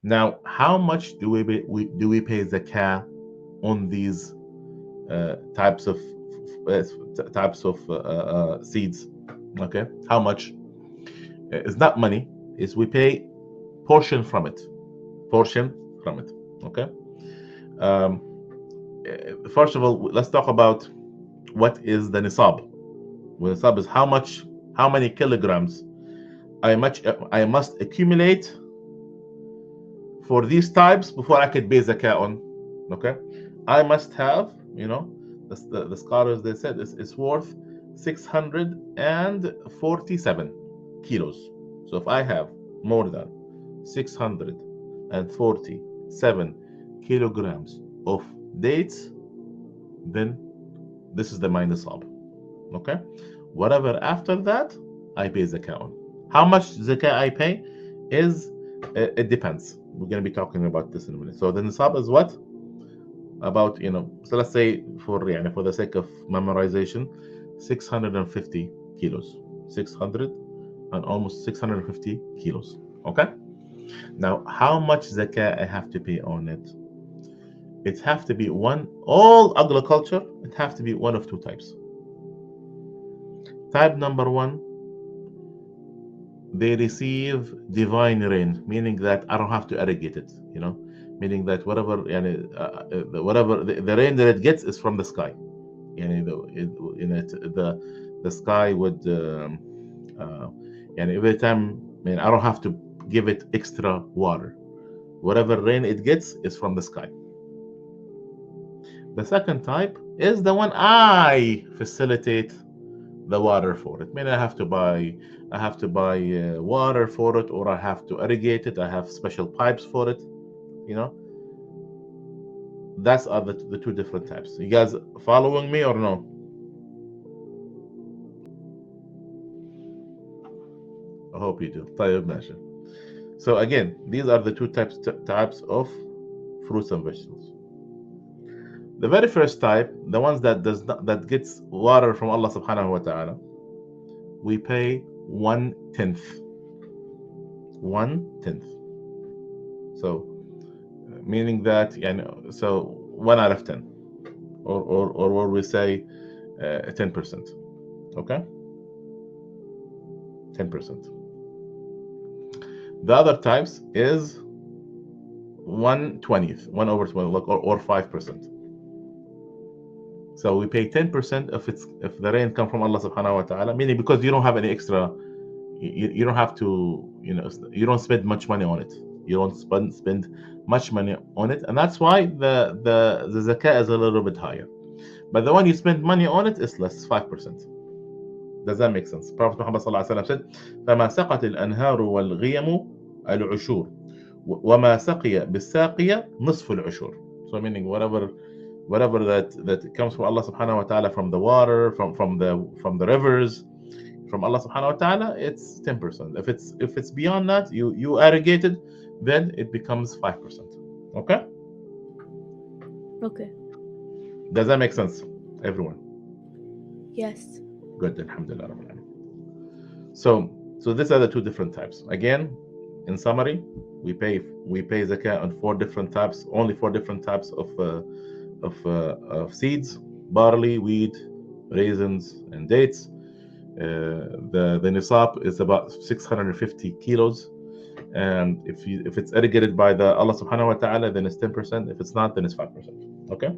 Now, how much do we pay zakah on these types of seeds? Okay, how much? It's not money. Is we pay portion from it. Portion from it. Okay. Um, First of all, let's talk about what is the nisab. Well, nisab is how many kilograms I must accumulate for these types before I could pay zakah on. Okay, I must have, the scholars they said it's worth 647 kilos. So if I have more than 647 kilograms of dates, then this is the minus nisab. Okay, whatever after that, I pay zakah on. How much zakah I pay is it depends. We're going to be talking about this in a minute. So the nisab is what? About, so let's say for the sake of memorization, 650 kilos. 600 and almost 650 kilos. Okay? Now, how much zakah I have to pay on it? It have to be all agriculture, it have to be one of two types. Type number one, they receive divine rain, meaning that I don't have to irrigate it, meaning that whatever the rain that it gets is from the sky. The sky would, and every time, I don't have to give it extra water. Whatever rain it gets is from the sky. The second type is the one I facilitate the water for it. I have to buy water for it, or I have to irrigate it. I have special pipes for it. That's are the two different types. You guys following me or no? I hope you do. طيب ماشي. So again, these are the two types of fruits and vegetables. The very first type, the ones that gets water from Allah subhanahu wa ta'ala, we pay 1/10. 1/10. So meaning that, so 1 out of 10, or what we say, 10%. Okay, 10%. The other types is 1/20, 1/20, or 5%. So we pay 10% if the rain comes from Allah subhanahu wa ta'ala, meaning because you don't have any extra, you don't have to, you don't spend much money on it. You don't spend much money on it, and that's why the zakah is a little bit higher. But the one you spend money on it is less, 5%. Does that make sense? Prophet Muhammad sallallahu alaihi wasallam said, فَمَا سَقَتِ الْأَنْهَارُ وَالْغِيَمُ الْعُشُورُ وَمَا سَقِيَ بِالسَّاقِيَ نِصْفُ الْعُشُورِ. So meaning whatever that comes from Allah subhanahu wa ta'ala, from the water, from the rivers, from Allah subhanahu wa ta'ala, it's 10%. If it's beyond that, you irrigate it, then it becomes 5%. Okay? Okay. Does that make sense, everyone? Yes. Good, alhamdulillah. So these are the two different types. Again, in summary, we pay zakah on only four different types of seeds: barley, wheat, raisins, and dates. The nisab is about 650 kilos, and if it's irrigated by the Allah subhanahu wa ta'ala, then it's 10%. If it's not, then it's 5%. Okay.